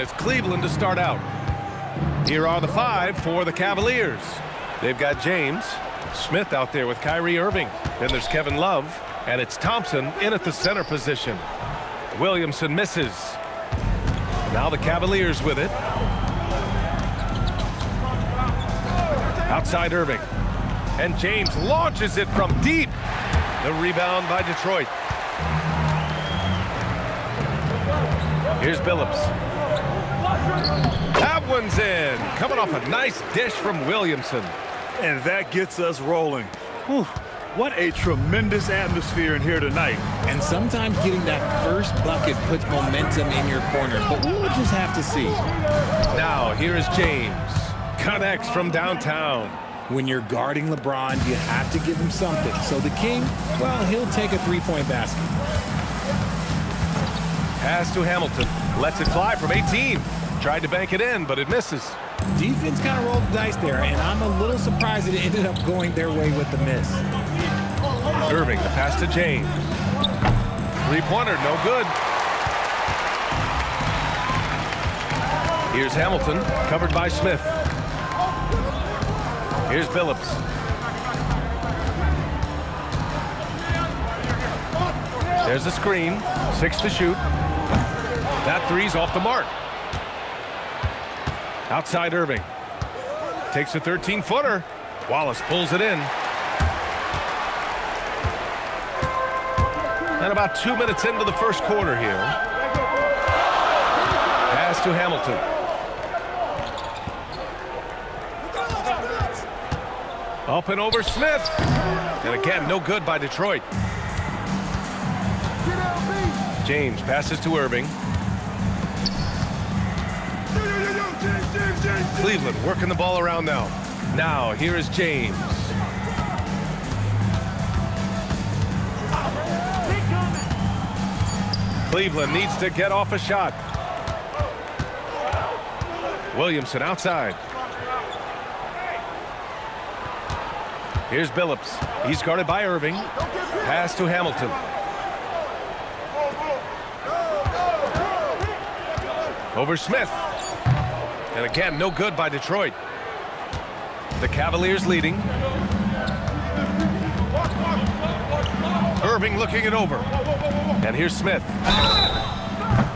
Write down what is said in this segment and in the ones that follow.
And it's Cleveland to start out. Here are the 5 for the Cavaliers. They've got James, Smith out there with Kyrie Irving. Then there's Kevin Love, and it's Thompson in at the center position. Williamson misses. Now the Cavaliers with it. Outside Irving. And James launches it from deep. The rebound by Detroit. Here's Billups. That one's in. Coming off a nice dish from Williamson. And that gets us rolling. Whew. What a tremendous atmosphere in here tonight. And sometimes getting that first bucket puts momentum in your corner, but we'll just have to see. Now, here is James. Connects from downtown. When you're guarding LeBron, you have to give him something. So the King, well, he'll take a three-point basket. Pass to Hamilton. Lets it fly from 18. Tried to bank it in, but it misses. Defense kind of rolled the dice there, and I'm a little surprised it ended up going their way with the miss. Irving, the pass to James. Three-pointer, no good. Here's Hamilton, covered by Smith. Here's Billups. There's a screen. 6 to shoot. That three's off the mark. Outside Irving. Takes a 13-footer. Wallace pulls it in. And about 2 minutes into the first quarter here. Pass to Hamilton. Up and over Smith. And again, no good by Detroit. James passes to Irving. Cleveland working the ball around now. Now, here is James. Cleveland needs to get off a shot. Williamson outside. Here's Billups. He's guarded by Irving. Pass to Hamilton. Over Smith. And again, no good by Detroit. The Cavaliers leading. Irving looking it over. And here's Smith.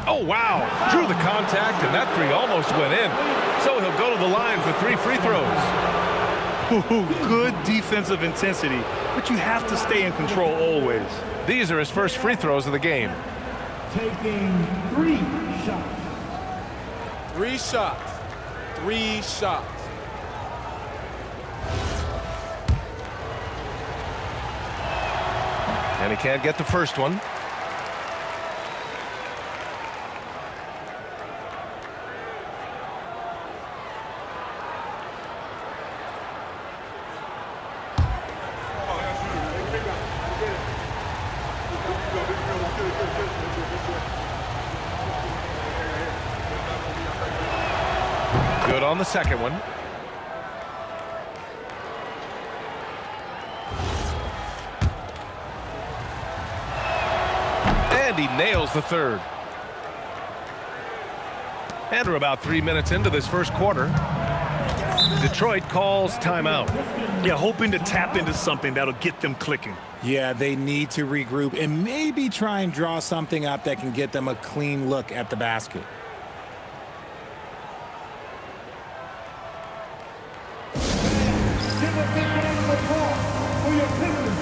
Oh, wow. Drew the contact, and that three almost went in. So he'll go to the line for 3 free throws. Ooh, good defensive intensity, but you have to stay in control always. These are his first free throws of the game. Taking 3 shots. 3 shots. 3 shots. And he can't get the first one. Good on the second one. And he nails the third. And we're about 3 minutes into this first quarter. Detroit calls timeout. Yeah, hoping to tap into something that'll get them clicking. Yeah, they need to regroup and maybe try and draw something up that can get them a clean look at the basket. For your Pistons,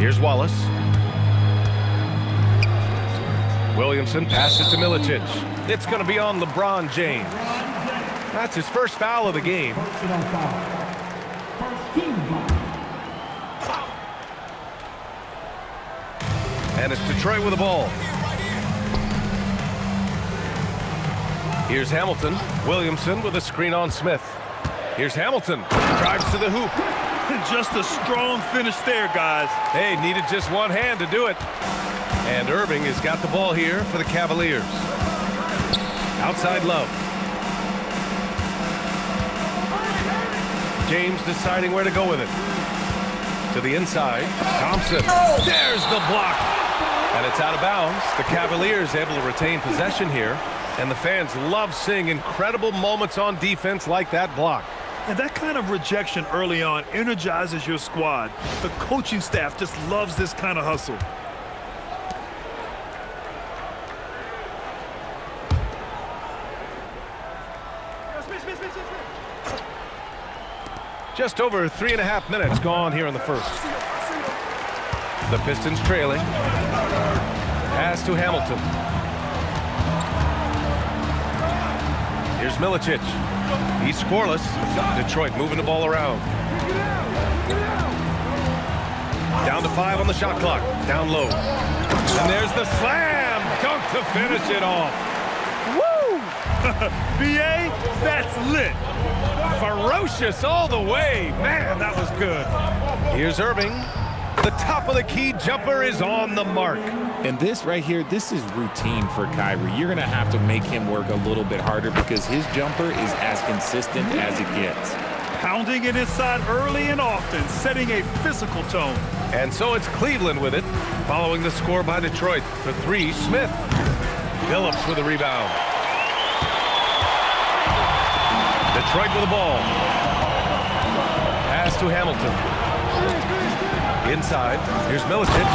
Here's Wallace. Williamson passes to Milicic. It's going to be on LeBron James. That's his first foul of the game. Personal foul. First team foul. And it's Detroit with the ball. Here's Hamilton. Williamson with a screen on Smith. Here's Hamilton. Drives to the hoop. Just a strong finish there, guys. Hey, needed just one hand to do it. And Irving has got the ball here for the Cavaliers. Outside Love. James deciding where to go with it. To the inside. Thompson. There's the block. And it's out of bounds. The Cavaliers able to retain possession here. And the fans love seeing incredible moments on defense like that block. And that kind of rejection early on energizes your squad. The coaching staff just loves this kind of hustle. Just over 3.5 minutes gone here in the first. The Pistons trailing. Pass to Hamilton. Here's Milicic. He's scoreless. Detroit moving the ball around. Down to 5 on the shot clock. Down low. And there's the slam dunk to finish it off. Woo! BA, that's lit. Ferocious all the way. Man, that was good. Here's Irving. The top of the key jumper is on the mark. And this right here, this is routine for Kyrie. You're going to have to make him work a little bit harder because his jumper is as consistent as it gets. Pounding it inside early and often, setting a physical tone. And so it's Cleveland with it, following the score by Detroit. For 3, Smith. Phillips with a rebound. Detroit with the ball. Pass to Hamilton. Inside, here's Milicic,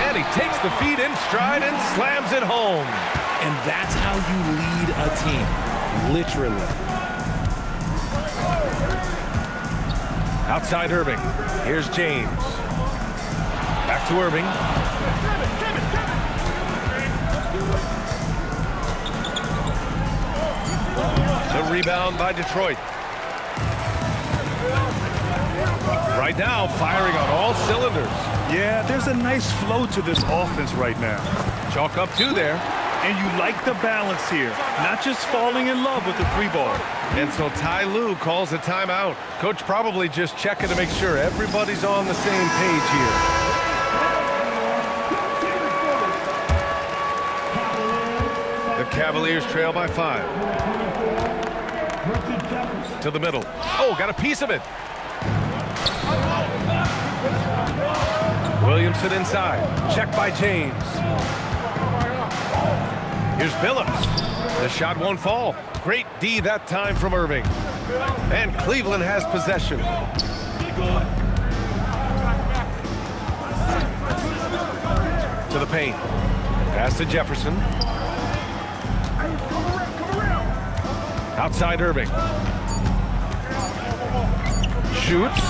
and he takes the feed in stride and slams it home. And that's how you lead a team, literally. Outside Irving, here's James. Back to Irving. The rebound by Detroit. Right now, firing on all cylinders. Yeah, there's a nice flow to this offense right now. Chalk up 2 there. And you like the balance here, not just falling in love with the 3-ball. And so Ty Lue calls a timeout. Coach probably just checking to make sure everybody's on the same page here. The Cavaliers trail by 5. To the middle. Oh, got a piece of it. Williamson inside. Check by James. Here's Phillips. The shot won't fall. Great D that time from Irving. And Cleveland has possession. To the paint. Pass to Jefferson. Outside Irving. Shoots.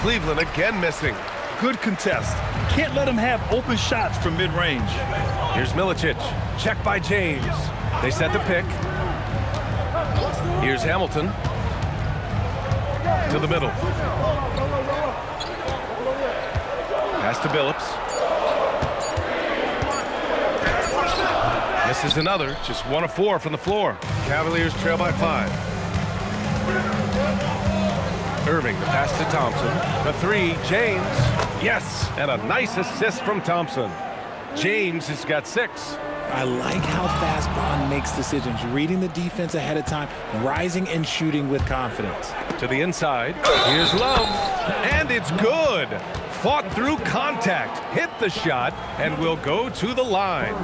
Cleveland again missing. Good contest. Can't let him have open shots from mid-range. Here's Milicic. Check by James. They set the pick. Here's Hamilton. To the middle. Pass to Phillips. Misses another. Just 1 of 4 from the floor. Cavaliers trail by 5. Irving, the pass to Thompson. The 3, James. Yes, and a nice assist from Thompson. James has got 6. I like how fast Bond makes decisions, reading the defense ahead of time, rising and shooting with confidence. To the inside, here's Love, and it's good. Fought through contact, hit the shot, and will go to the line.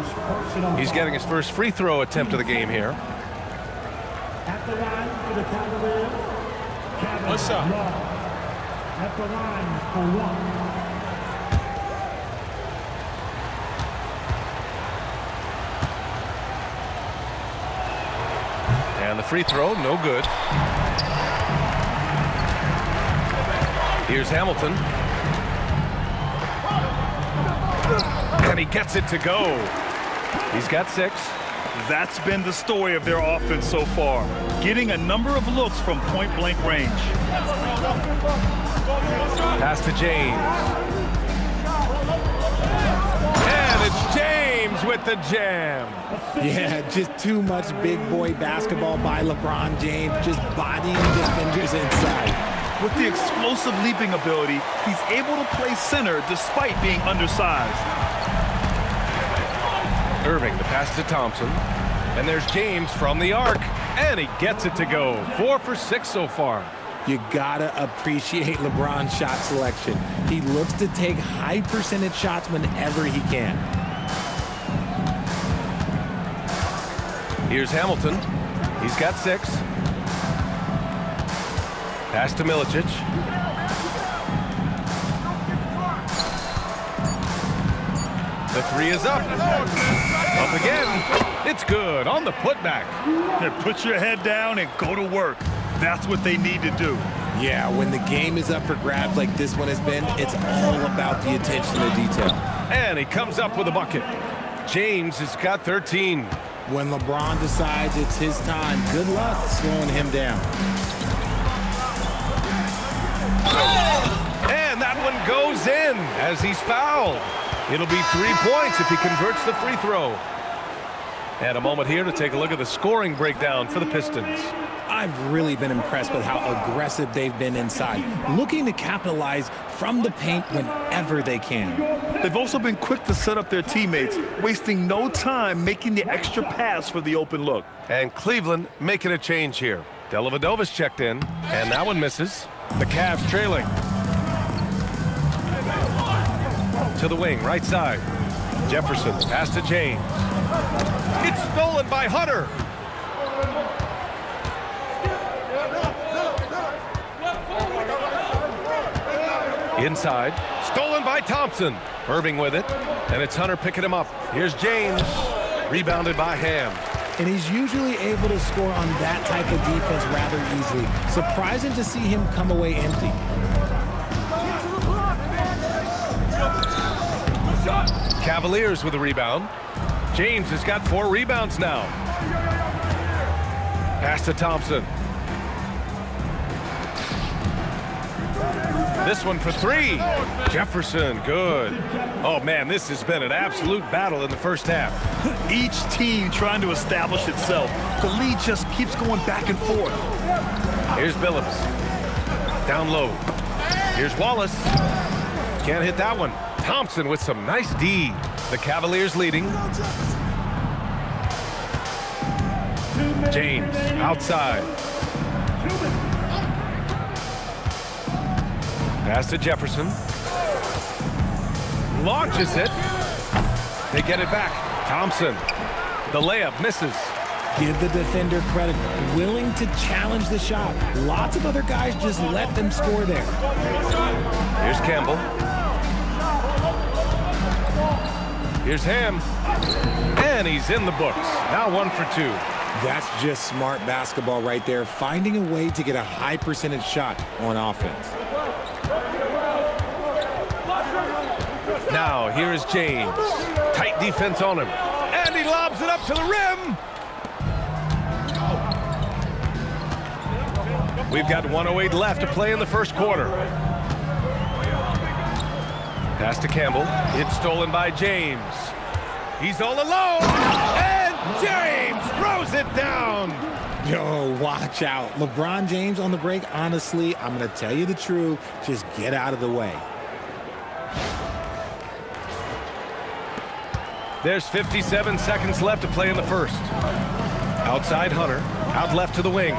He's getting his first free throw attempt of the game here. At the line for the Cavaliers. What's up? At the line for 1. And the free throw, no good. Here's Hamilton. And he gets it to go. He's got 6. That's been the story of their offense so far, getting a number of looks from point-blank range. Pass to James. And it's James with the jam. Yeah, just too much big boy basketball by LeBron James, just bodying defenders inside. With the explosive leaping ability, he's able to play center despite being undersized. Irving, the pass to Thompson. And there's James from the arc. And he gets it to go. 4 for 6 so far. You gotta appreciate LeBron's shot selection. He looks to take high percentage shots whenever he can. Here's Hamilton. He's got 6. Pass to Milicic. The 3 is up. Up again. It's good on the putback. And put your head down and go to work. That's what they need to do. Yeah, when the game is up for grabs like this one has been, it's all about the attention to detail. And he comes up with a bucket. James has got 13. When LeBron decides it's his time, good luck slowing him down. And that one goes in as he's fouled. It'll be 3 points if he converts the free throw. And a moment here to take a look at the scoring breakdown for the Pistons. I've really been impressed with how aggressive they've been inside, looking to capitalize from the paint whenever they can. They've also been quick to set up their teammates, wasting no time making the extra pass for the open look. And Cleveland making a change here. Dellavedova's checked in, and that one misses. The Cavs trailing. To the wing, right side. Jefferson, pass to James. It's stolen by Hunter. Inside, stolen by Thompson. Irving with it, and it's Hunter picking him up. Here's James, rebounded by Ham. And he's usually able to score on that type of defense rather easily. Surprising to see him come away empty. Cavaliers with a rebound. James has got 4 rebounds now. Pass to Thompson. This one for 3. Jefferson, good. Oh, man, this has been an absolute battle in the first half. Each team trying to establish itself. The lead just keeps going back and forth. Here's Billups. Down low. Here's Wallace. Can't hit that one. Thompson with some nice D. The Cavaliers leading. James outside. Pass to Jefferson. Launches it. They get it back. Thompson. The layup misses. Give the defender credit. Willing to challenge the shot. Lots of other guys just let them score there. Here's Campbell. Here's Ham. And he's in the books. Now 1 for 2. That's just smart basketball right there. Finding a way to get a high percentage shot on offense. Now, here is James. Tight defense on him. And he lobs it up to the rim. We've got 1:08 left to play in the first quarter. Pass to Campbell. It's stolen by James. He's all alone. And James throws it down. Yo, watch out. LeBron James on the break, honestly, I'm going to tell you the truth. Just get out of the way. There's 57 seconds left to play in the first. Outside Hunter. Out left to the wing.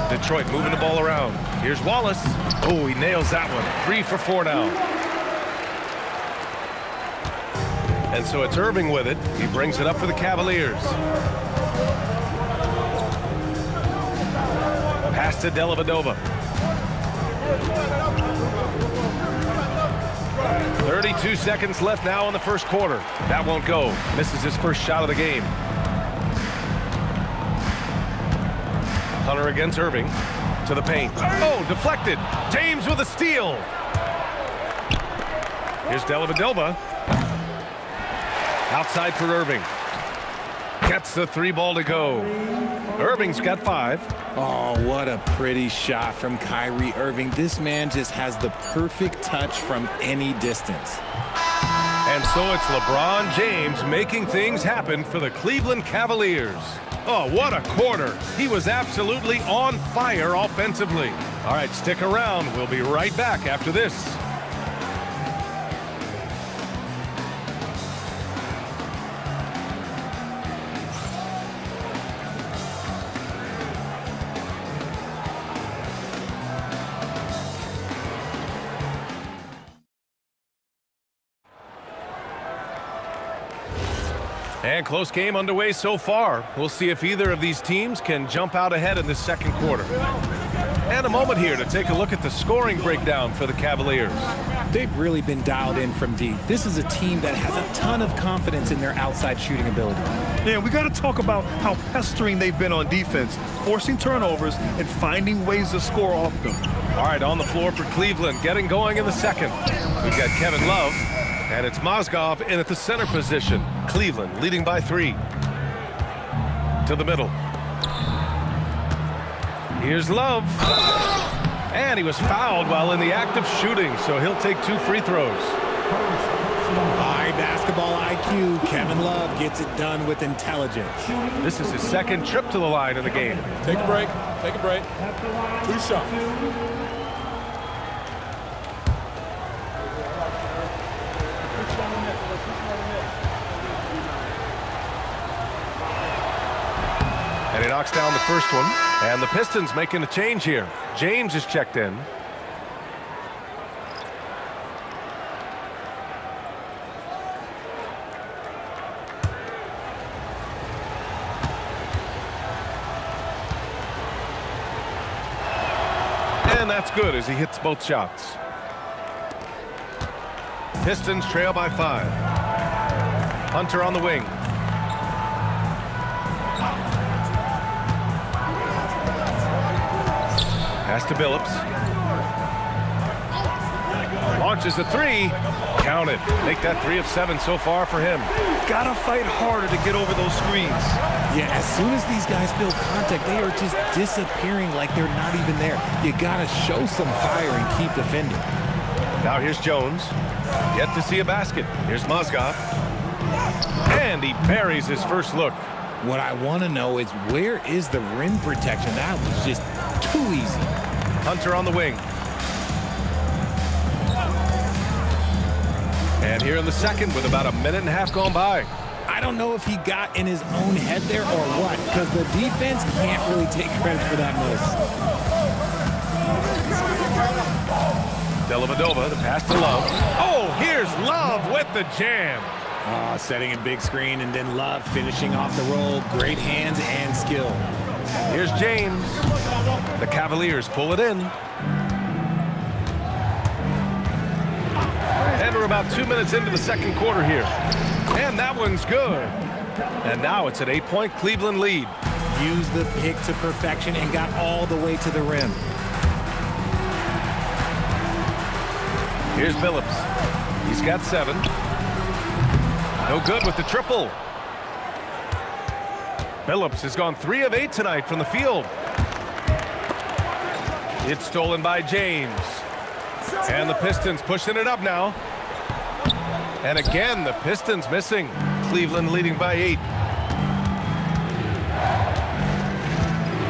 Detroit moving the ball around. Here's Wallace. Oh, he nails that one. 3 for 4 now. And so it's Irving with it. He brings it up for the Cavaliers. Pass to Dellavedova. 32 seconds left now in the first quarter. That won't go. Misses his first shot of the game. Hunter against Irving. To the paint. Oh, deflected. James with a steal. Here's Dellavedova. Outside for Irving. Gets the 3 ball to go. Irving's got 5. Oh, what a pretty shot from Kyrie Irving. This man just has the perfect touch from any distance. And so it's LeBron James making things happen for the Cleveland Cavaliers. Oh, what a quarter. He was absolutely on fire offensively. All right, stick around. We'll be right back after this. And close game underway so far. We'll see if either of these teams can jump out ahead in this second quarter. And a moment here to take a look at the scoring breakdown for the Cavaliers. They've really been dialed in from deep. This is a team that has a ton of confidence in their outside shooting ability. Yeah, we got to talk about how pestering they've been on defense, forcing turnovers and finding ways to score off them. All right, on the floor for Cleveland, getting going in the second. We've got Kevin Love, and it's Mozgov in at the center position. Cleveland leading by 3. To the middle. Here's Love. And he was fouled while in the act of shooting, so he'll take 2 free throws. High basketball IQ. Kevin Love gets it done with intelligence. This is his second trip to the line in the game. Take a break. Take a break. 2 shots. And he knocks down the first one. And the Pistons making a change here. James is checked in. And that's good as he hits both shots. Pistons trail by 5. Hunter on the wing. Pass to Billups. Launches a 3. Count it. Make that 3 of 7 so far for him. Gotta fight harder to get over those screens. Yeah, as soon as these guys feel contact, they are just disappearing like they're not even there. You gotta show some fire and keep defending. Now here's Jones. Yet to see a basket. Here's Mozgov. And he buries his first look. What I want to know is, where is the rim protection? That was just too easy. Hunter on the wing. And here in the second with about a minute and a half gone by. I don't know if he got in his own head there or what, because the defense can't really take credit for that miss. Dellavedova, the pass to Love. Oh, here's Love with the jam. Setting a big screen and then Love finishing off the roll. Great hands and skill. Here's James. The Cavaliers pull it in. And we're about 2 minutes into the second quarter here. And that one's good. And now it's an 8-point Cleveland lead. Used the pick to perfection and got all the way to the rim. Here's Billups. He's got 7. No good with the triple. Billups has gone 3 of 8 tonight from the field. It's stolen by James. And the Pistons pushing it up now. And again, the Pistons missing. Cleveland leading by 8.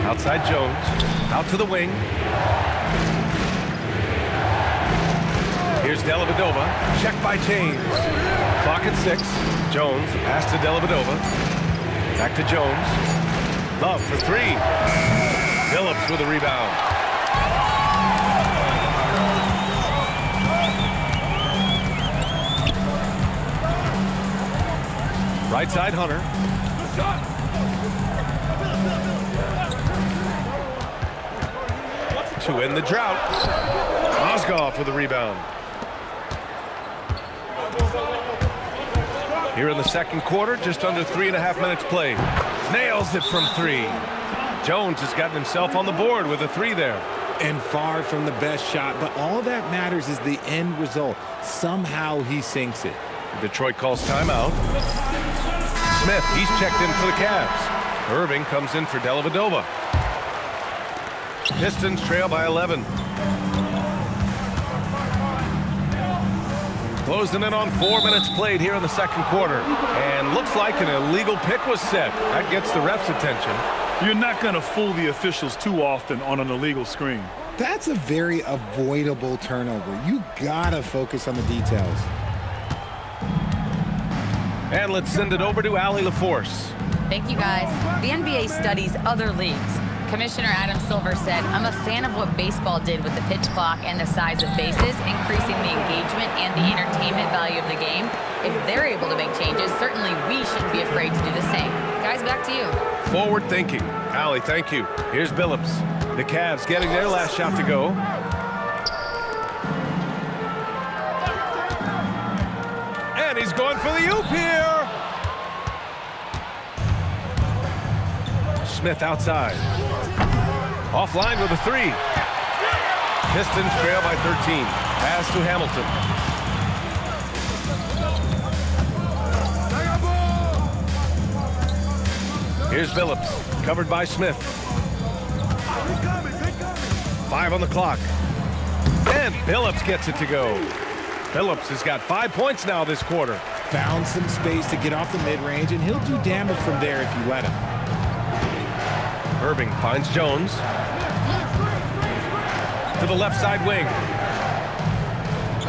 Outside Jones. Out to the wing. Here's Dellavedova. Checked by James. Clock at 6. Jones, pass to Dellavedova. Back to Jones. Love for 3. Billups with a rebound. Right side, Hunter. To end the drought. Mozgov with a rebound. Here in the second quarter, just under 3.5 minutes played. Nails it from 3. Jones has gotten himself on the board with a 3 there. And far from the best shot, but all that matters is the end result. Somehow he sinks it. Detroit calls timeout. Smith, he's checked in for the Cavs. Irving comes in for Dellavedova. Pistons trail by 11. Closing in on 4 minutes played here in the second quarter. And looks like an illegal pick was set. That gets the ref's attention. You're not going to fool the officials too often on an illegal screen. That's a very avoidable turnover. You gotta focus on the details. And let's send it over to Allie LaForce. Thank you, guys. The NBA studies other leagues. Commissioner Adam Silver said, "I'm a fan of what baseball did with the pitch clock and the size of bases, increasing the engagement and the entertainment value of the game. If they're able to make changes, certainly we shouldn't be afraid to do the same." Guys, back to you. Forward thinking. Allie, thank you. Here's Billups. The Cavs getting their last shot to go. And he's going for the oop here. Smith outside. Offline with a 3. Pistons trail by 13. Pass to Hamilton. Here's Billups, covered by Smith. 5 on the clock. And Billups gets it to go. Billups has got 5 points now this quarter. Found some space to get off the mid-range, and he'll do damage from there if you let him. Irving finds Jones. To the left side wing.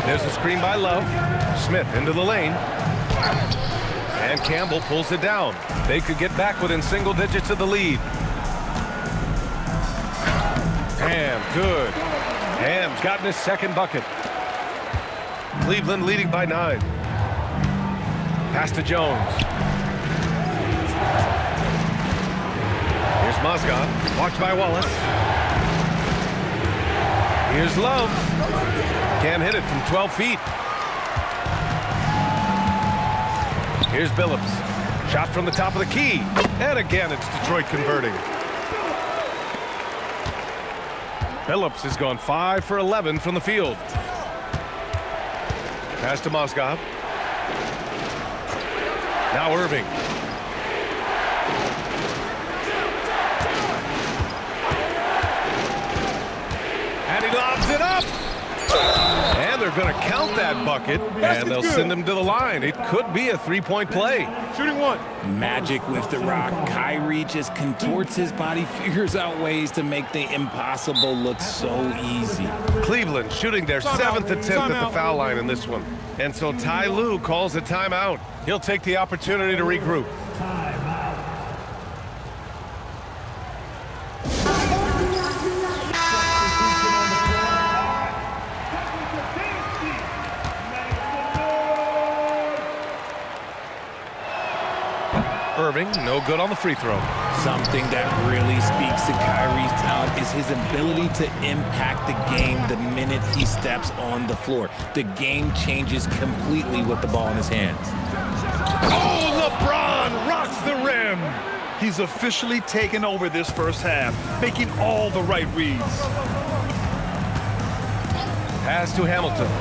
There's a screen by Love. Smith into the lane. And Campbell pulls it down. They could get back within single digits of the lead. Ham, good. Ham's gotten his second bucket. Cleveland leading by 9. Pass to Jones. Here's Mozgov, watched by Wallace. Here's Love. Can't hit it from 12 feet. Here's Billups. Shot from the top of the key. And again, it's Detroit converting. Billups has gone 5 for 11 from the field. Pass to Mozgov. Now Irving. And he lobs it up. And they're going to count that bucket, and they'll send him to the line. It could be a 3-point play. Shooting 1. Magic with the rock. Kyrie just contorts his body, figures out ways to make the impossible look so easy. Cleveland shooting their 7th attempt at the foul line in this one. And so Ty Lue calls a timeout. He'll take the opportunity to regroup. Irving, no good on the free throw. Something that really speaks to Kyrie's talent is his ability to impact the game the minute he steps on the floor. The game changes completely with the ball in his hands. Oh, LeBron rocks the rim. He's officially taken over this first half, making all the right reads. Pass to Hamilton.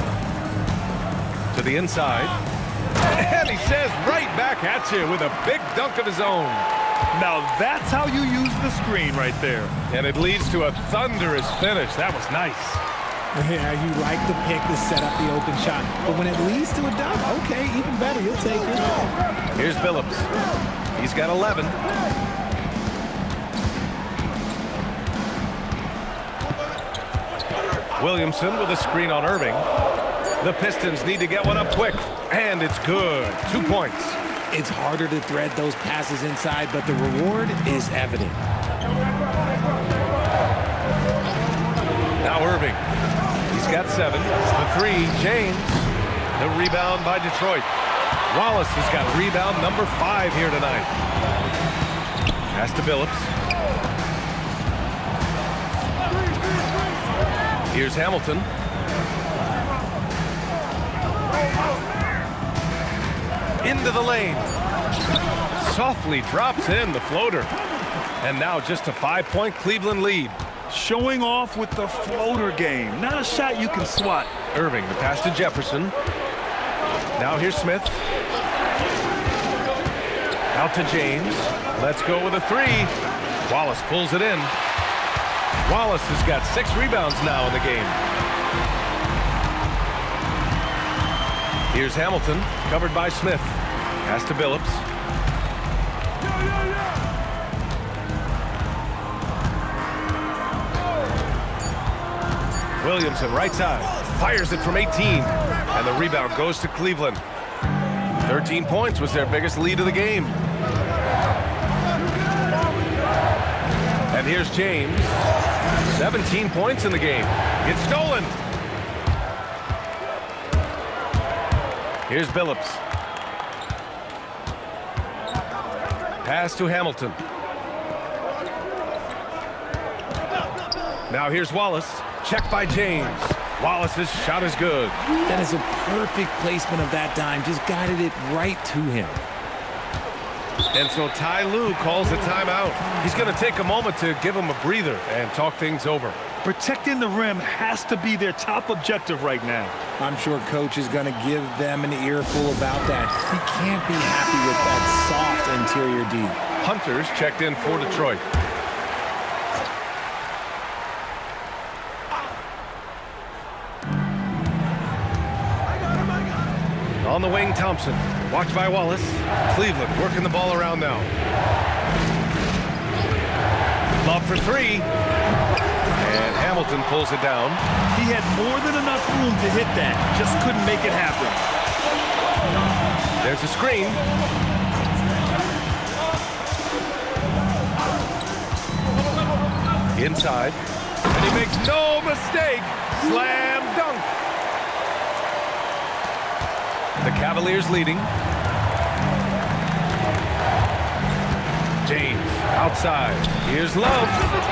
To the inside. And he says right back at you with a big dunk of his own. Now that's how you use the screen right there. And it leads to a thunderous finish. That was nice. Yeah, you like the pick to set up the open shot. But when it leads to a dunk, okay, even better. You'll take it. Here's Billups. He's got 11. Williamson with a screen on Irving. The Pistons need to get one up quick. And it's good. 2 points. It's harder to thread those passes inside, but the reward is evident. Now Irving. He's got 7. The 3, James. The rebound by Detroit. Wallace has got rebound number 5 here tonight. Pass to Billups. Here's Hamilton. Into the lane. Softly drops in the floater. And now just a 5-point Cleveland lead. Showing off with the floater game. Not a shot you can swat. Irving, the pass to Jefferson. Now here's Smith. Out to James. Let's go with a three. Wallace pulls it in. Wallace has got 6 rebounds now in the game. Here's Hamilton, covered by Smith. Pass to Billups. Williamson, right side. Fires it from 18. And the rebound goes to Cleveland. 13 points was their biggest lead of the game. And here's James. 17 points in the game. It's stolen. Here's Billups. Pass to Hamilton. Now here's Wallace. Check by James. Wallace's shot is good. That is a perfect placement of that dime. Just guided it right to him. And so Ty Lue calls a timeout. He's going to take a moment to give him a breather and talk things over. Protecting the rim has to be their top objective right now. I'm sure coach is going to give them an earful about that. He can't be happy with that soft interior D. Hunters checked in for Detroit. On the wing, Thompson. Watched by Wallace. Cleveland working the ball around now. Love for three. And Hamilton pulls it down. He had more than enough room to hit that. Just couldn't make it happen. There's a screen. Inside. And he makes no mistake. Slam dunk. The Cavaliers leading. James outside. Here's Love.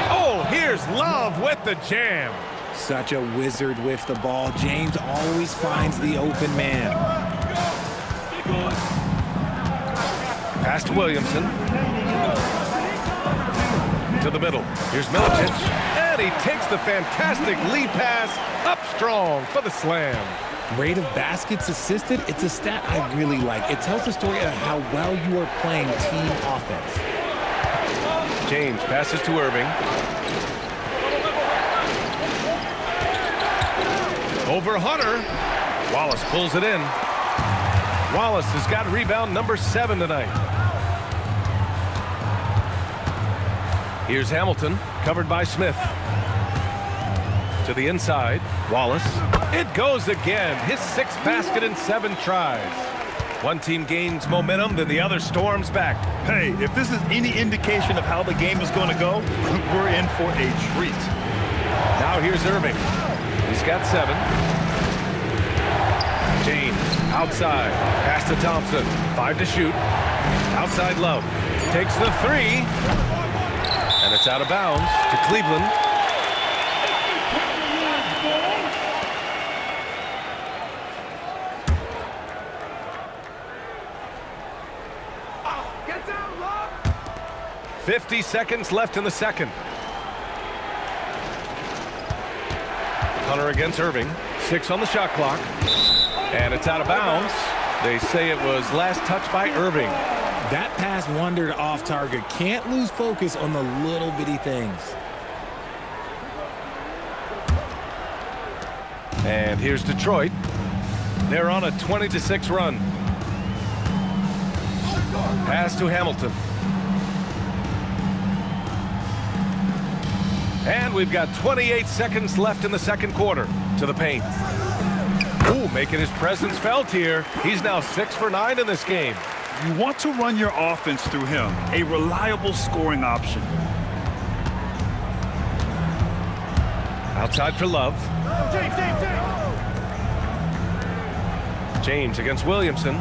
Oh, here's Love with the jam. Such a wizard with the ball. James always finds the open man. Pass to Williamson. To the middle. Here's Milicic. And he takes the fantastic lead pass up strong for the slam. Rate of baskets assisted, it's a stat I really like. It tells the story of how well you are playing team offense. James passes to Irving. Over Hunter. Wallace pulls it in. Wallace has got rebound number 7 tonight. Here's Hamilton, covered by Smith. To the inside, Wallace. It goes again. His 6th basket in 7 tries. One team gains momentum, then the other storms back. Hey, if this is any indication of how the game is going to go, we're in for a treat. Now here's Irving. He's got 7. James outside. Pass to Thompson. 5 to shoot. Outside Love. Takes the 3. And it's out of bounds to Cleveland. Get down, Love! 50 seconds left in the second. Hunter against Irving. 6 on the shot clock. And it's out of bounds. They say it was last touched by Irving. That pass wandered off target. Can't lose focus on the little bitty things. And here's Detroit. They're on a 20-6 run. Pass to Hamilton. And we've got 28 seconds left in the second quarter. To the paint. Ooh, making his presence felt here. He's now 6 for 9 in this game. You want to run your offense through him, a reliable scoring option. Outside for Love. James against Williamson.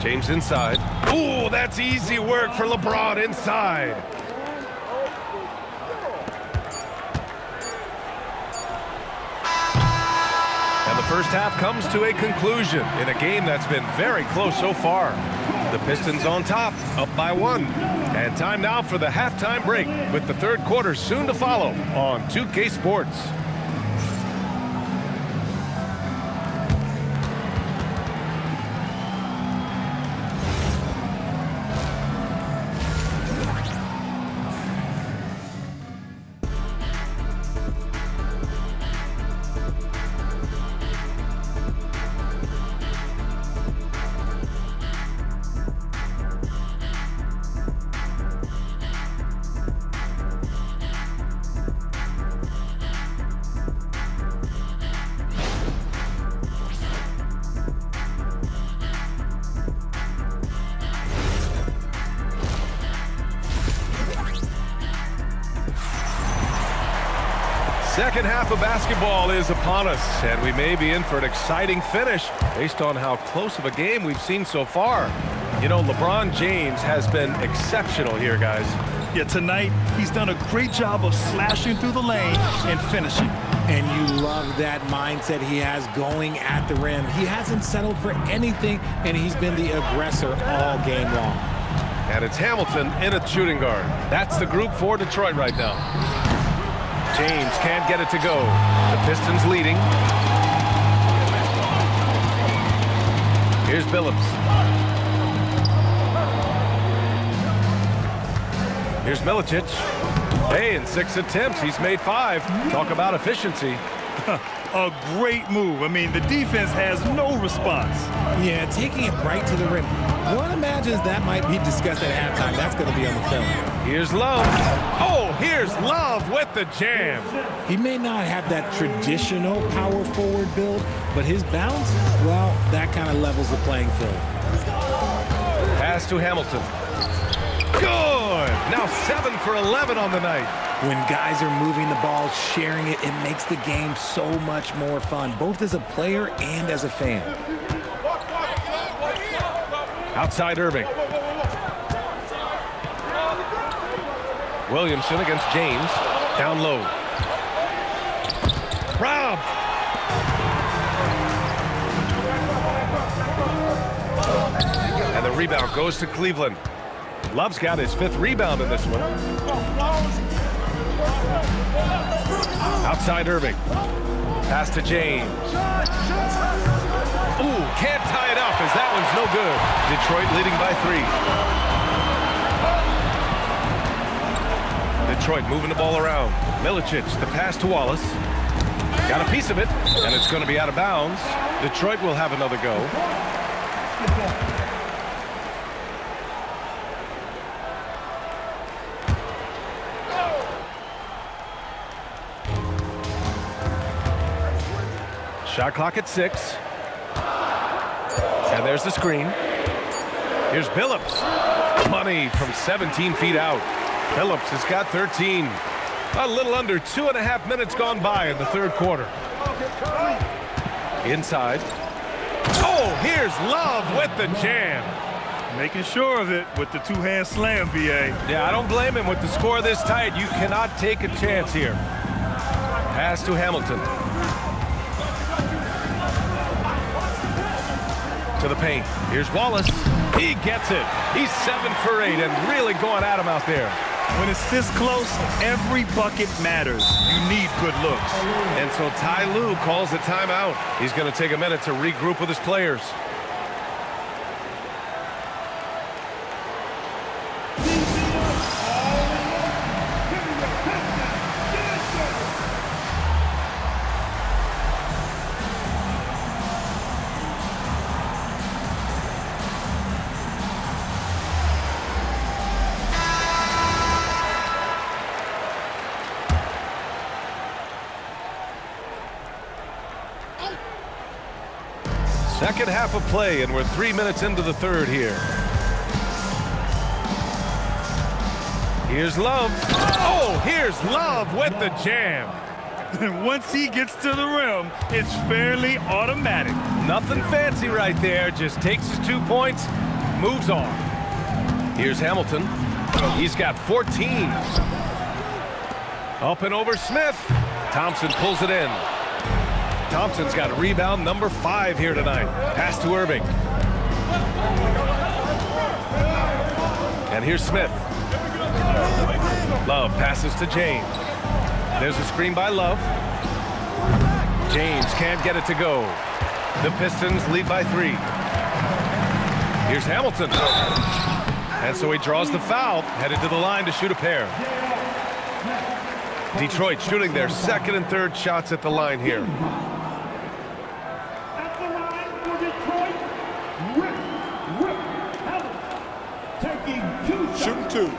James inside. Ooh, that's easy work for LeBron inside. And the first half comes to a conclusion in a game that's been very close so far. The Pistons on top, up by 1. And time now for the halftime break with the third quarter soon to follow on 2K Sports. Second half of basketball is upon us, and we may be in for an exciting finish based on how close of a game we've seen so far. You know, LeBron James has been exceptional here, guys. Yeah, tonight he's done a great job of slashing through the lane and finishing. And you love that mindset he has going at the rim. He hasn't settled for anything, and he's been the aggressor all game long. And it's Hamilton in at shooting guard. That's the group for Detroit right now. James can't get it to go. The Pistons leading. Here's Billups. Here's Milicic. Hey, in 6 attempts, he's made 5. Talk about efficiency. A great move. I mean, the defense has no response. Yeah, taking it right to the rim. One imagines that might be discussed at halftime. That's going to be on the film. Here's Love. Oh, here's Love with the jam. He may not have that traditional power forward build, but his bounce, well, that kind of levels the playing field. Pass to Hamilton. Good. Now 7 for 11 on the night. When guys are moving the ball, sharing it, it makes the game so much more fun, both as a player and as a fan. Outside Irving. Williamson against James. Down low. Robbed. And the rebound goes to Cleveland. Love's got his 5th rebound in this one. Outside Irving. Pass to James. Ooh, can't tie it up as that one's no good. Detroit leading by 3. Detroit moving the ball around. Milicic, the pass to Wallace. Got a piece of it, and it's going to be out of bounds. Detroit will have another go. Shot clock at 6. And there's the screen. Here's Billups. Money from 17 feet out. Billups has got 13. A little under 2.5 minutes gone by in the 3rd quarter. Inside. Oh, here's Love with the jam. Making sure of it with the 2-hand slam, B.A. Yeah, I don't blame him with the score this tight. You cannot take a chance here. Pass to Hamilton. To the paint. Here's Wallace. He gets it. He's 7 for 8 and really going at him out there. When it's this close, every bucket matters. You need good looks. And so Ty Lue calls a timeout. He's going to take a minute to regroup with his players. Second half of play, and we're 3 minutes into the 3rd here. Here's Love. Oh, here's Love with the jam. And once he gets to the rim, it's fairly automatic. Nothing fancy right there. Just takes his 2 points, moves on. Here's Hamilton. He's got 14. Up and over Smith. Thompson pulls it in. Thompson's got rebound number 5 here tonight. Pass to Irving. And here's Smith. Love passes to James. There's a screen by Love. James can't get it to go. The Pistons lead by 3. Here's Hamilton. And so he draws the foul, headed to the line to shoot a pair. Detroit shooting their 2nd and 3rd shots at the line here. Shooting 2.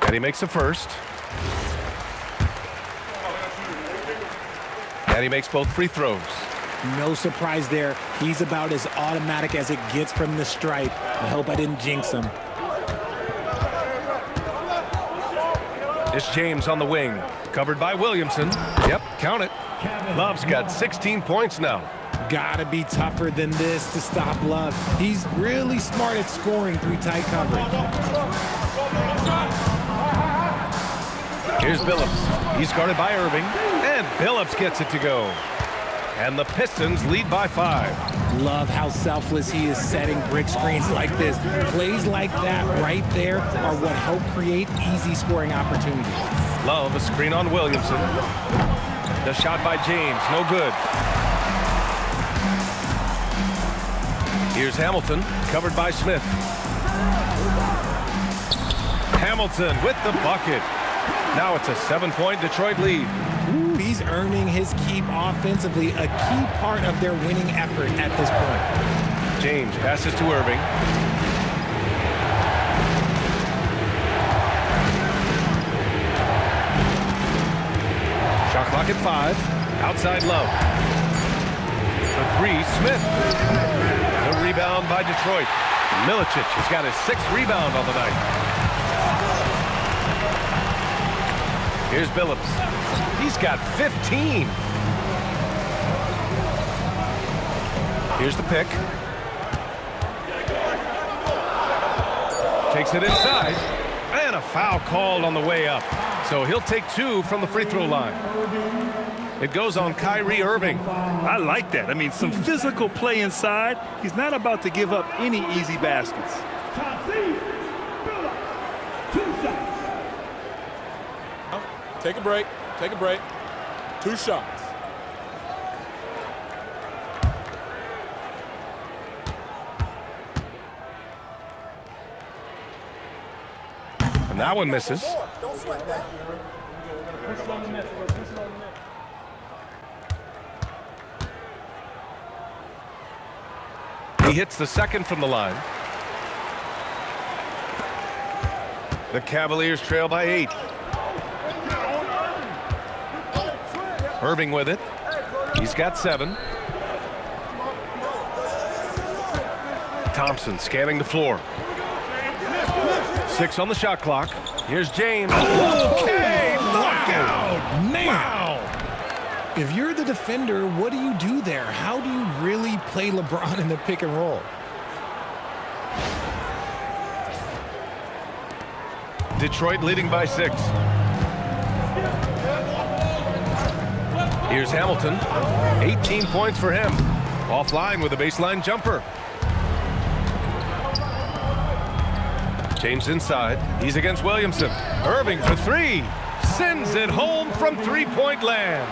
And he makes a first. And he makes both free throws. No surprise there. He's about as automatic as it gets from the stripe. I hope I didn't jinx him. It's James on the wing. Covered by Williamson. Yep, count it. Love's got 16 points now. Gotta be tougher than this to stop Love. He's really smart at scoring through tight coverage. Here's Billups. He's guarded by Irving. And Billups gets it to go. And the Pistons lead by 5. Love how selfless he is setting brick screens like this. Plays like that right there are what help create easy scoring opportunities. Love, a screen on Williamson. The shot by James, no good. Here's Hamilton, covered by Smith. Hamilton with the bucket. Now it's a 7-point Detroit lead. Ooh, he's earning his keep offensively, a key part of their winning effort at this point. James passes to Irving. Shot clock at 5. Outside Love. For 3, Smith. The rebound by Detroit. Milicic has got his 6th rebound on the night. Here's Billups. He's got 15. Here's the pick. Takes it inside. And a foul called on the way up. So he'll take 2 from the free throw line. It goes on Kyrie Irving. I like that. I mean, some physical play inside. He's not about to give up any easy baskets. Take a break. Take a break. 2 shots. And that one misses. Don't sweat that. He hits the second from the line. The Cavaliers trail by 8. Irving with it. He's got 7. Thompson scanning the floor. 6 on the shot clock. Here's James. Okay, knockout. Man. Wow. If you're the defender, what do you do there? How do you really play LeBron in the pick and roll? Detroit leading by 6. Here's Hamilton. 18 points for him. Offline with a baseline jumper. James inside. He's against Williamson. Irving for 3. Sends it home from three-point land.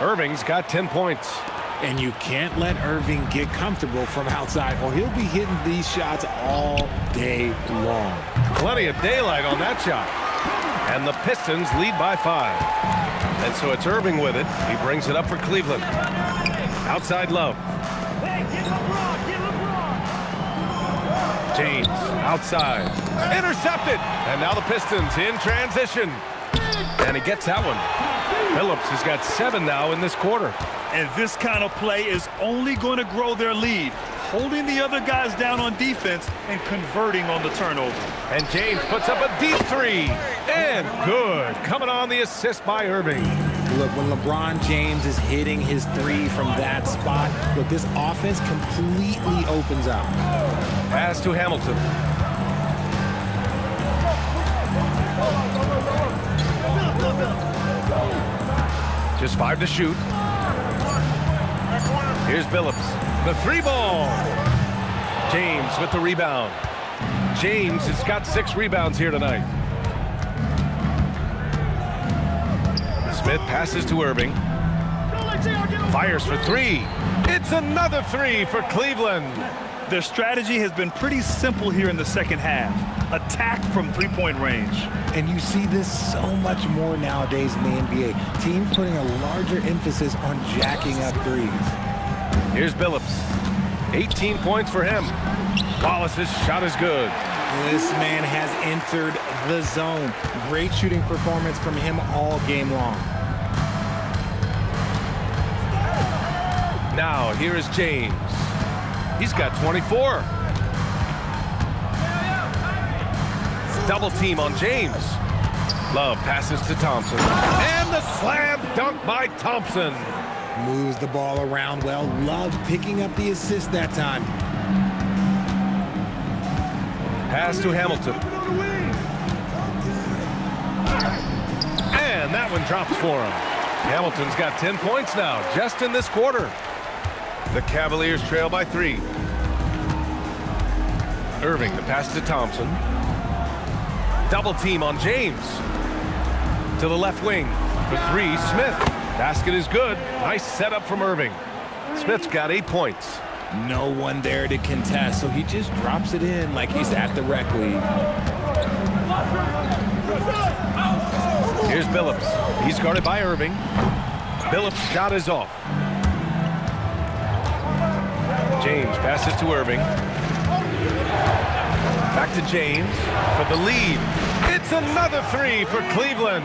Irving's got 10 points. And you can't let Irving get comfortable from outside or he'll be hitting these shots all day long. Plenty of daylight on that shot. And the Pistons lead by 5. And so it's Irving with it. He brings it up for Cleveland. Outside Love. James outside. Intercepted. And now the Pistons in transition. And he gets that one. Billups has got 7 now in this quarter. And this kind of play is only going to grow their lead, holding the other guys down on defense and converting on the turnover. And James puts up a deep 3. And good. Coming on the assist by Irving. Look, when LeBron James is hitting his 3 from that spot, look, this offense completely opens up. Pass to Hamilton. Just 5 to shoot. Here's Billups. The 3 ball. James with the rebound. James has got 6 rebounds here tonight. Smith passes to Irving. Fires for 3. It's another 3 for Cleveland. Their strategy has been pretty simple here in the second half. Attack from three-point range. And you see this so much more nowadays in the NBA. Teams putting a larger emphasis on jacking up threes. Here's Billups. 18 points for him. Wallace's shot is good. This man has entered the zone. Great shooting performance from him all game long. Now here is James. He's got 24. Double team on James. Love passes to Thompson. And the slam dunk by Thompson. Moves the ball around well. Love picking up the assist that time. Pass to Hamilton. And that one drops for him. Hamilton's got 10 points now, just in this quarter. The Cavaliers trail by 3. Irving, the pass to Thompson. Double team on James. To the left wing. For 3, Smith. Basket is good. Nice setup from Irving. Smith's got 8 points. No one there to contest, so he just drops it in like he's at the rec league. Here's Billups. He's guarded by Irving. Billups' shot is off. James passes to Irving. Back to James for the lead. It's another 3 for Cleveland.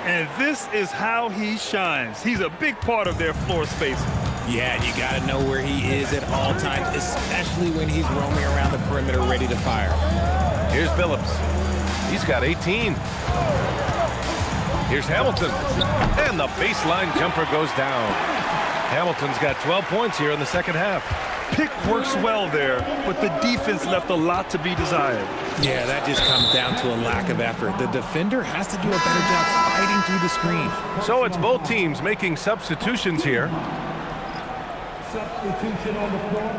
And this is how he shines. He's a big part of their floor spacing. Yeah, and you got to know where he is at all times, especially when he's roaming around the perimeter ready to fire. Here's Billups. He's got 18. Here's Hamilton. And the baseline jumper goes down. Hamilton's got 12 points here in the second half. Pick works well there, but the defense left a lot to be desired. Yeah, that just comes down to a lack of effort. The defender has to do a better job fighting through the screen. So it's both teams making substitutions here. Substitution on the floor.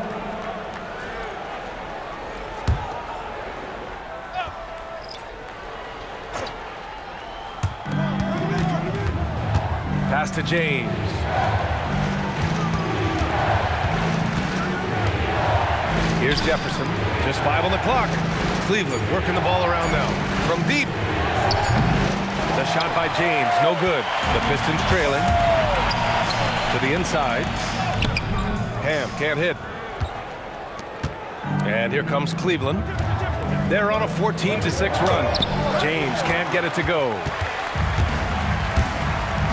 Pass to James. Here's Jefferson. Just 5 on the clock. Cleveland working the ball around now. From deep. The shot by James. No good. The Pistons trailing. To the inside. Ham can't hit. And here comes Cleveland. They're on a 14-6 run. James can't get it to go.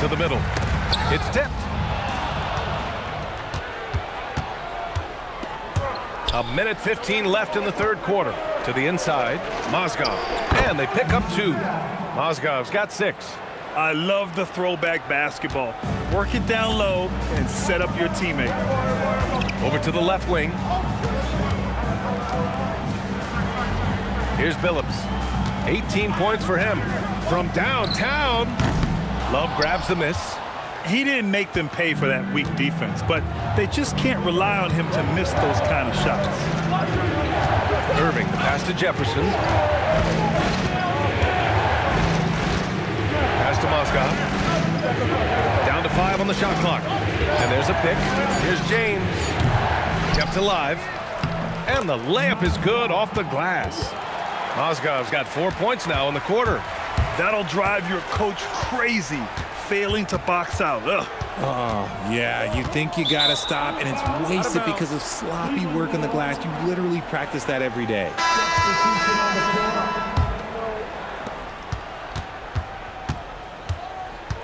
To the middle. It's tipped. A minute 15 left in the third quarter. To the inside, Mozgov. And they pick up 2. Mozgov's got 6. I love the throwback basketball. Work it down low and set up your teammate. Over to the left wing. Here's Billups. 18 points for him. From downtown. Love grabs the miss. He didn't make them pay for that weak defense, but they just can't rely on him to miss those kind of shots. Irving, the pass to Jefferson. Pass to Mozgov. Down to 5 on the shot clock. And there's a pick. Here's James. Kept alive. And the layup is good off the glass. Mozgov's got 4 points now in the quarter. That'll drive your coach crazy, failing to box out. Ugh. Oh, yeah, you think you got to stop, and it's wasted because of sloppy work on the glass. You literally practice that every day. Substitution on the floor.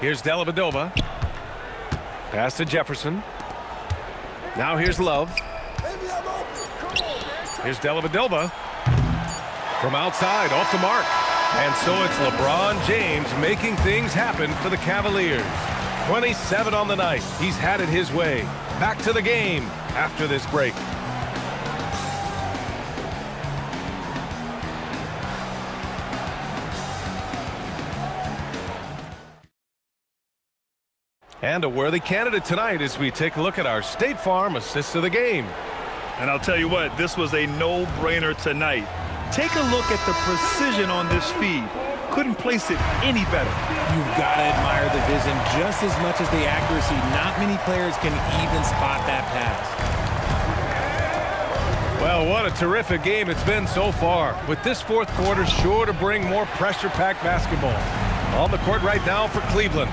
Here's Dellavedova. Pass to Jefferson. Now here's Love. Here's Dellavedova. From outside, off the mark. And so it's LeBron James making things happen for the Cavaliers. 27 on the night. He's had it his way. Back to the game after this break. And a worthy candidate tonight as we take a look at our State Farm Assist of the Game. And I'll tell you what, this was a no-brainer tonight. Take a look at the precision on this feed. Couldn't place it any better. You've got to admire the vision just as much as the accuracy. Not many players can even spot that pass. Well, what a terrific game it's been so far. With this fourth quarter sure to bring more pressure-packed basketball. On the court right now for Cleveland,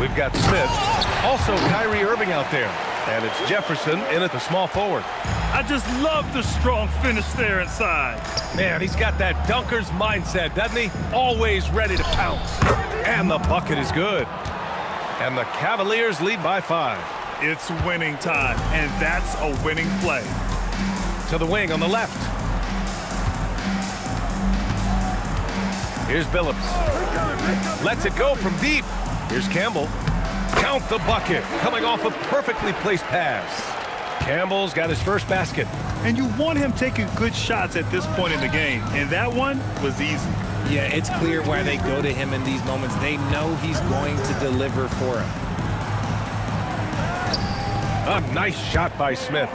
we've got Smith, also Kyrie Irving out there. And it's Jefferson in at the small forward. I just love the strong finish there inside. Man, he's got that dunker's mindset, doesn't he? Always ready to pounce. And the bucket is good. And the Cavaliers lead by 5. It's winning time, and that's a winning play. To the wing on the left. Here's Billups. Lets it go from deep. Here's Campbell. Count the bucket. Coming off a perfectly placed pass. Campbell's got his first basket. And you want him taking good shots at this point in the game. And that one was easy. Yeah, it's clear why they go to him in these moments. They know he's going to deliver for them. A nice shot by Smith.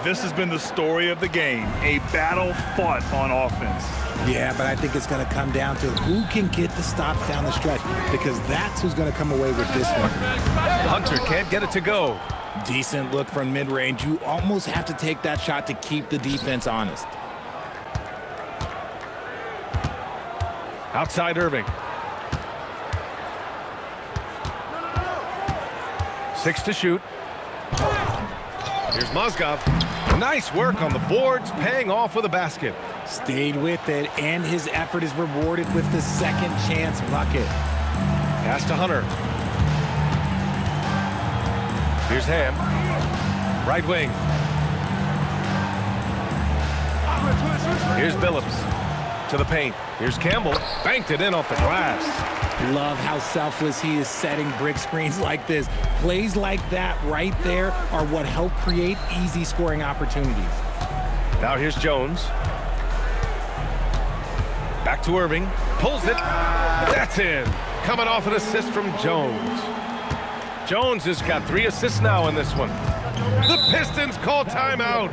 This has been the story of the game. A battle fought on offense. Yeah, but I think it's going to come down to who can get the stops down the stretch, because that's who's going to come away with this one. Hunter can't get it to go. Decent look from mid-range. You almost have to take that shot to keep the defense honest. Outside Irving. 6 to shoot. Here's Mozgov. Nice work on the boards, paying off with a basket. Stayed with it, and his effort is rewarded with the second chance bucket. Pass to Hunter. Here's Ham. Right wing. Here's Billups. To the paint. Here's Campbell. Banked it in off the glass. Love how selfless he is setting brick screens like this. Plays like that right there are what help create easy scoring opportunities. Now here's Jones. Back to Irving. Pulls it. That's in. Coming off an assist from Jones. Jones has got 3 assists now in this one. The Pistons call timeout.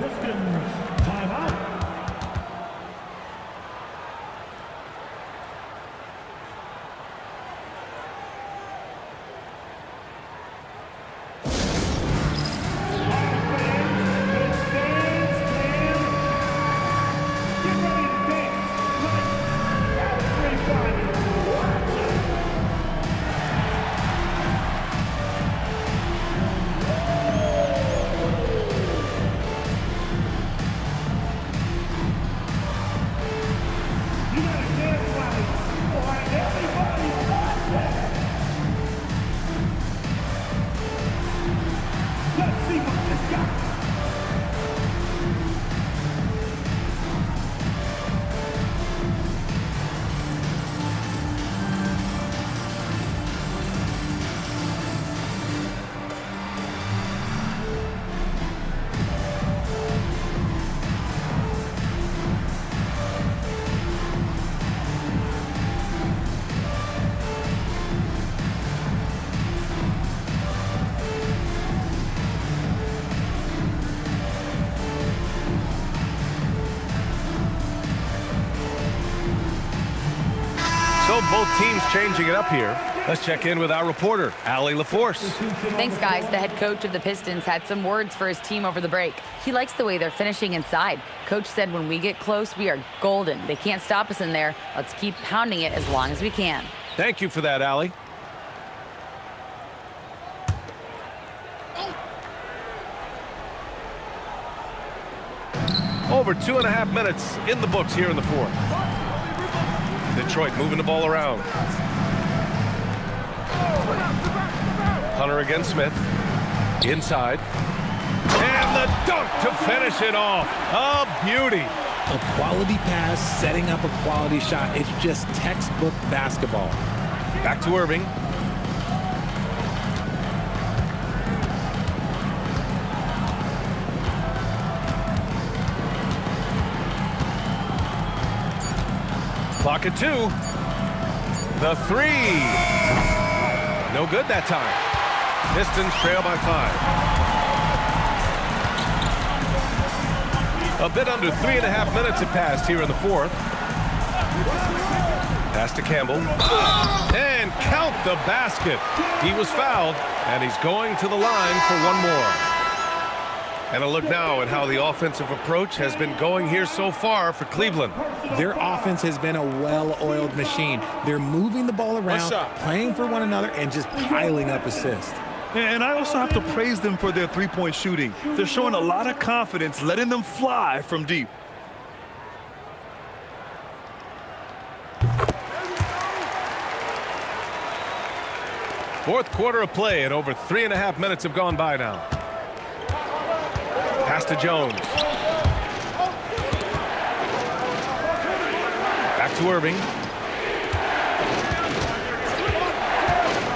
So both teams changing it up here. Let's check in with our reporter, Allie LaForce. Thanks, guys. The head coach of the Pistons had some words for his team over the break. He likes the way they're finishing inside. Coach said when we get close, we are golden. They can't stop us in there. Let's keep pounding it as long as we can. Thank you for that, Allie. Over 2.5 minutes in the books here in the fourth. Detroit moving the ball around. Hunter against Smith. Inside. And the dunk to finish it off. A beauty. A quality pass, setting up a quality shot. It's just textbook basketball. Back to Irving. Clock at 2. The 3. No good that time. Pistons trail by 5. A bit under 3.5 minutes have passed here in the fourth. Pass to Campbell. And count the basket. He was fouled, and he's going to the line for one more. And a look now at how the offensive approach has been going here so far for Cleveland. Their offense has been a well-oiled machine. They're moving the ball around, playing for one another, and just piling up assists. And I also have to praise them for their three-point shooting. They're showing a lot of confidence, letting them fly from deep. Fourth quarter of play, and over 3.5 minutes have gone by now. Pass to Jones. Back to Irving.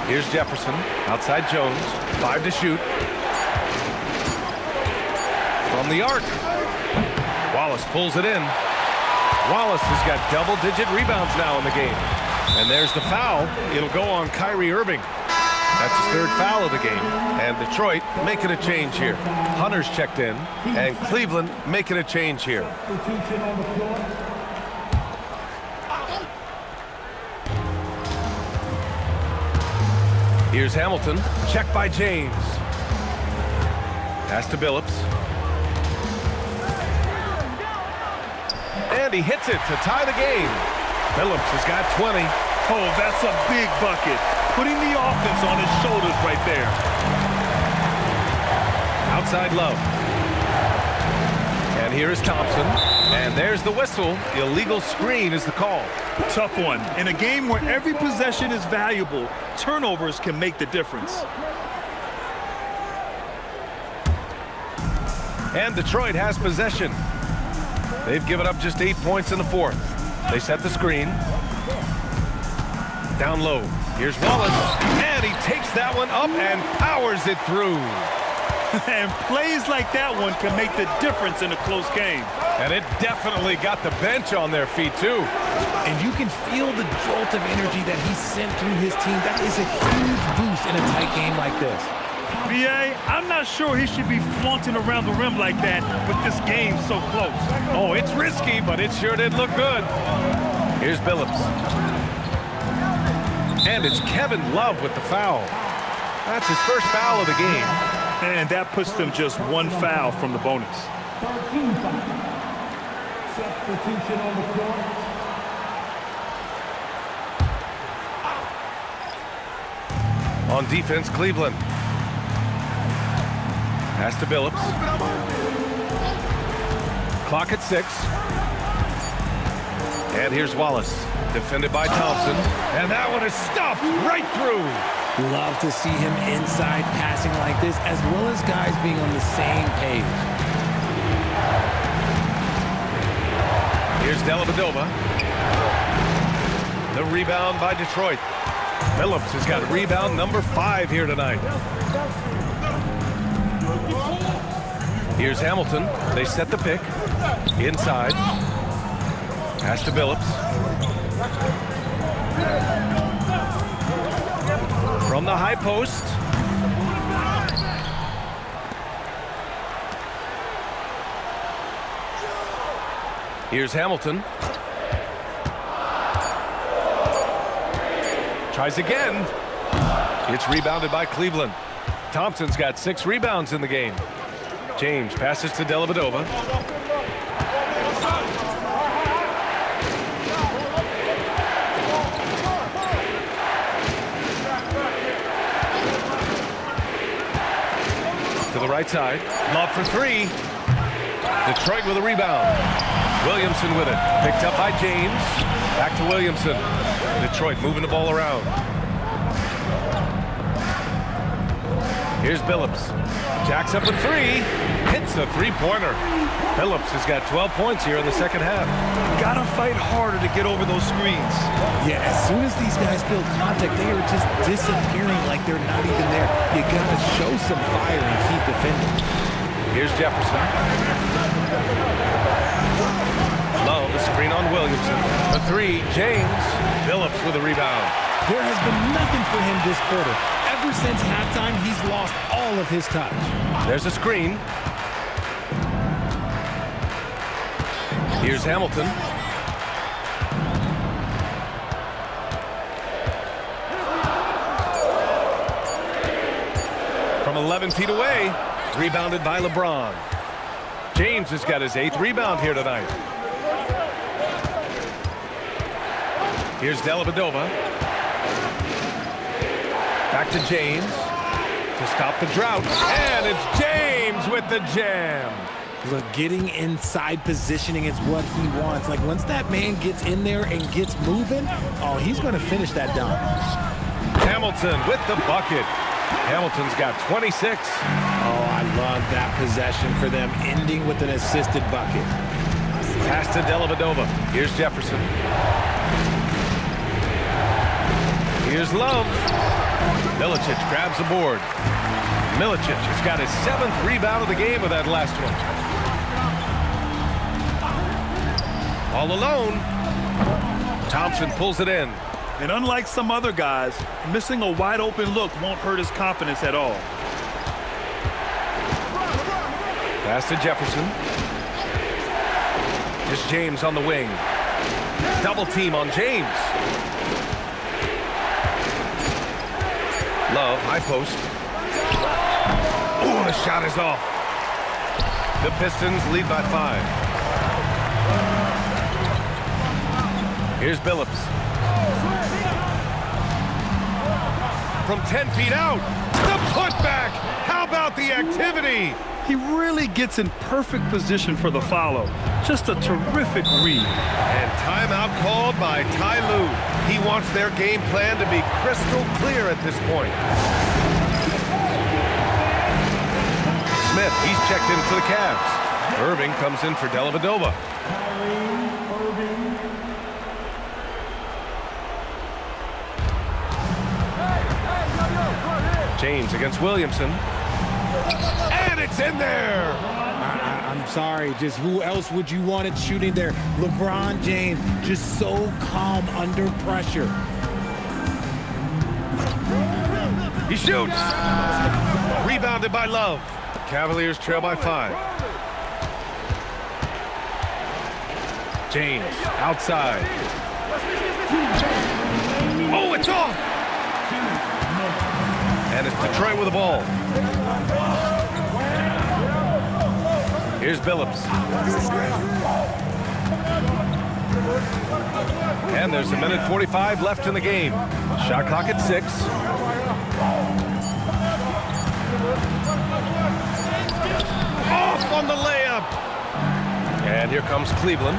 Here's Jefferson. Outside Jones. 5 to shoot. From the arc. Wallace pulls it in. Wallace has got double-digit rebounds now in the game. And there's the foul. It'll go on Kyrie Irving. That's his 3rd foul of the game. And Detroit making a change here. Hunter's checked in. And Cleveland making a change here. Substitution on the floor. Here's Hamilton. Checked by James. Pass to Billups. And he hits it to tie the game. Billups has got 20. Oh, that's a big bucket. Putting the offense on his shoulders right there. Outside Love. And here is Thompson. And there's the whistle. Illegal screen is the call. Tough one. In a game where every possession is valuable, turnovers can make the difference. And Detroit has possession. They've given up just 8 points in the 4th. They set the screen. Down low. Here's Wallace. And he takes that one up and powers it through. And plays like that one can make the difference in a close game. And it definitely got the bench on their feet, too. And you can feel the jolt of energy that he sent through his team. That is a huge boost in a tight game like this. B.A., I'm not sure he should be flaunting around the rim like that with this game so close. Oh, it's risky, but it sure did look good. Here's Billups. And it's Kevin Love with the foul. That's his 1st foul of the game. And that puts them just 1 foul from the bonus. 13 foul. Substitution on the floor. On defense, Cleveland. Pass to Billups. Clock at 6. And here's Wallace. Defended by Thompson. And that one is stuffed right through. Love to see him inside passing like this, as well as guys being on the same page. Here's Dellavedova. The rebound by Detroit. Billups has got rebound number 5 here tonight. Here's Hamilton. They set the pick. Inside. Pass to Billups. From the high post. Here's Hamilton. Tries again. It's rebounded by Cleveland. Thompson's got 6 rebounds in the game. James passes to Dellavedova. To the right side. Love for 3. Detroit with a rebound. Williamson with it. Picked up by James. Back to Williamson. Detroit moving the ball around. Here's Billups. Jacks up with 3. Hits a 3-pointer. Billups has got 12 points here in the second half. Gotta fight harder to get over those screens. Yeah, as soon as these guys feel contact, they are just disappearing like they're not even there. You gotta show some fire and keep defending. Here's Jefferson. Love, the screen on Williamson. The 3, James. Billups with a rebound. There has been nothing for him this quarter. Ever since halftime, he's lost all of his touch. There's a screen. Here's Hamilton. From 11 feet away, rebounded by LeBron. James has got his 8th rebound here tonight. Here's Dellavedova. Back to James to stop the drought. And it's James with the jam. Look, getting inside positioning is what he wants. Like, once that man gets in there and gets moving, oh, he's going to finish that dunk. Hamilton with the bucket. Hamilton's got 26. Oh, I love that possession for them, ending with an assisted bucket. Pass to Dellavedova. Here's Jefferson. Here's Love. Milicic grabs the board. Milicic has got his 7th rebound of the game with that last one. All alone. Thompson pulls it in. And unlike some other guys, missing a wide open look won't hurt his confidence at all. Pass to Jefferson. It's James on the wing. Double team on James. Love, high post. Oh, the shot is off. The Pistons lead by 5. Here's Billups. From 10 feet out. The putback. How about the activity? He really gets in perfect position for the follow. Just a terrific read. And timeout called by Ty Lue. He wants their game plan to be crystal clear at this point. Smith, he's checked in for the Cavs. Irving comes in for Dellavedova. James against Williamson. And it's in there! I'm sorry, just who else would you want it shooting there? LeBron James, just so calm under pressure. He shoots! Rebounded by Love. Cavaliers trail by 5. James, outside. Oh, it's off! And it's Detroit with the ball. Here's Billups. And there's 1:45 left in the game. Shot clock at 6. Off on the layup. And here comes Cleveland.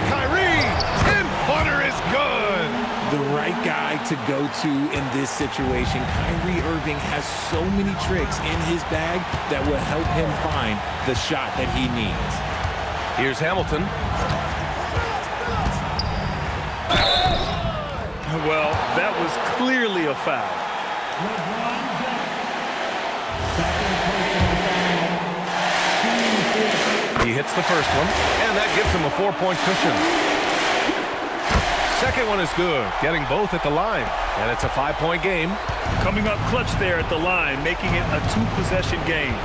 Kyrie, 10-footer is good. The right guy to go to in this situation. Kyrie Irving has so many tricks in his bag that will help him find the shot that he needs. Here's Hamilton. Well, that was clearly a foul. He hits the first one, and that gives him a 4-point cushion. Second one is good, getting both at the line, and it's a 5-point game. Coming up clutch there at the line, making it a 2-possession game.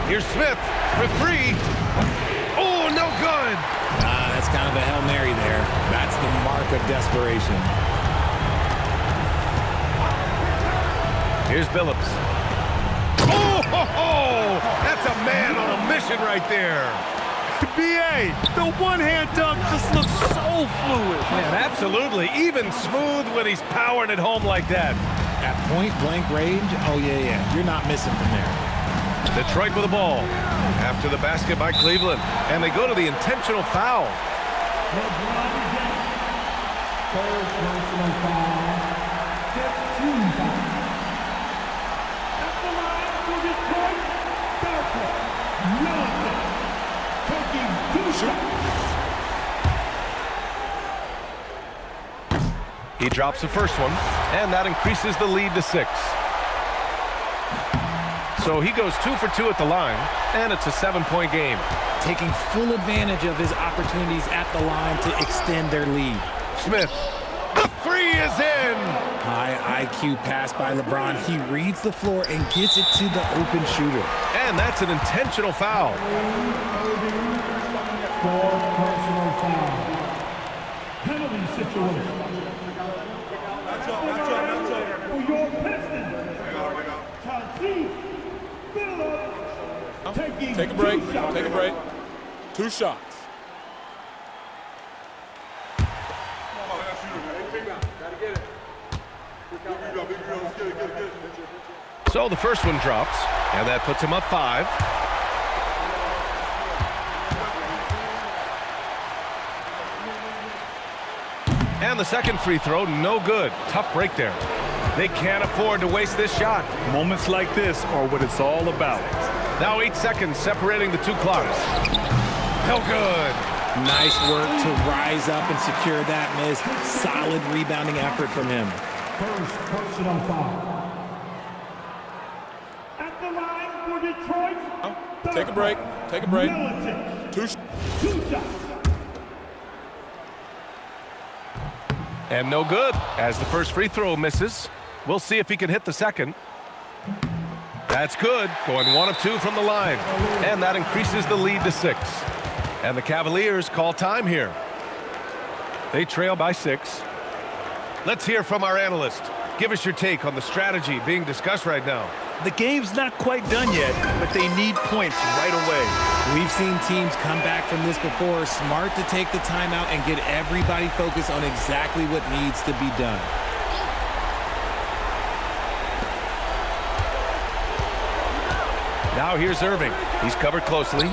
Here's Smith for 3. Oh, no good. That's kind of a Hail Mary there. That's the mark of desperation. Here's Billups. Oh, ho, ho! That's a man on a mission right there. B.A., the one-hand dunk just looks so fluid. Man, absolutely. Even smooth when he's powering it home like that. At point-blank range, oh, yeah. You're not missing from there. Detroit with the ball. After the basket by Cleveland. And they go to the intentional foul. Third personal foul. 15 foul. At the line for Detroit, Darko. Milicic. Taking 2 shots. He drops the first one, and that increases the lead to 6. So he goes 2 for 2 at the line, and it's a 7-point game. Taking full advantage of his opportunities at the line to extend their lead. Smith, the 3 is in! High IQ pass by LeBron. He reads the floor and gets it to the open shooter. And that's an intentional foul. 4th personal foul. Penalty situation. For your Pistons. Take a break. Take a break. 2 shots. So the first one drops, and that puts him up 5. And the second free throw, no good. Tough break there. They can't afford to waste this shot. Moments like this are what it's all about. Now 8 seconds separating the 2 clocks. No good. Nice work to rise up and secure that miss. Solid rebounding effort from him. First personal foul. At the line for Detroit. Take a break. Take a break. Two shots. And no good as the first free throw misses. We'll see if he can hit the second. That's good. Going 1 of 2 from the line. And that increases the lead to 6. And the Cavaliers call time here. They trail by 6. Let's hear from our analyst. Give us your take on the strategy being discussed right now. The game's not quite done yet, but they need points right away. We've seen teams come back from this before. Smart to take the timeout and get everybody focused on exactly what needs to be done. Now here's Irving. He's covered closely.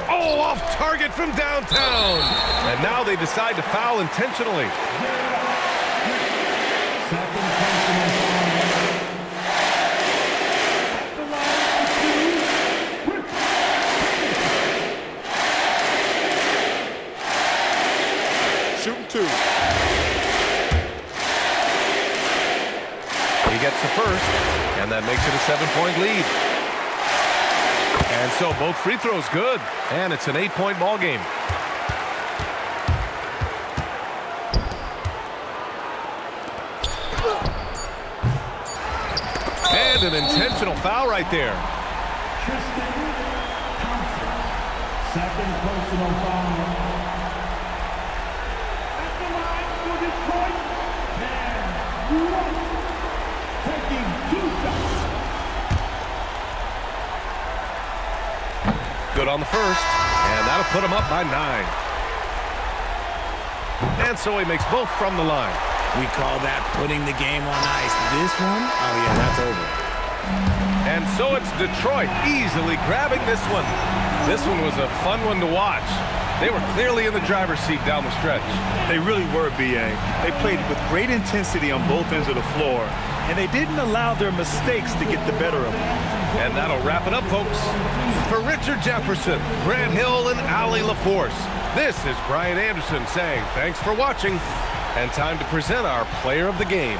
Oh, off target from downtown. And now they decide to foul intentionally. Second personal foul. Shooting 2. He gets the first, and that makes it a 7-point lead. And so both free throws good, and it's an 8-point ball game. And an intentional foul right there. Second personal foul. At the line for Detroit. And White taking 2 shots. Good on the first, and that'll put him up by 9. And so he makes both from the line. We call that putting the game on ice. This one, oh yeah, that's over. And so it's Detroit easily grabbing this one. This one was a fun one to watch. They were clearly in the driver's seat down the stretch. They really were, B.A. They played with great intensity on both ends of the floor, and they didn't allow their mistakes to get the better of them. And that'll wrap it up, folks. For Richard Jefferson, Grant Hill, and Allie LaForce, this is Brian Anderson saying thanks for watching, and time to present our player of the game.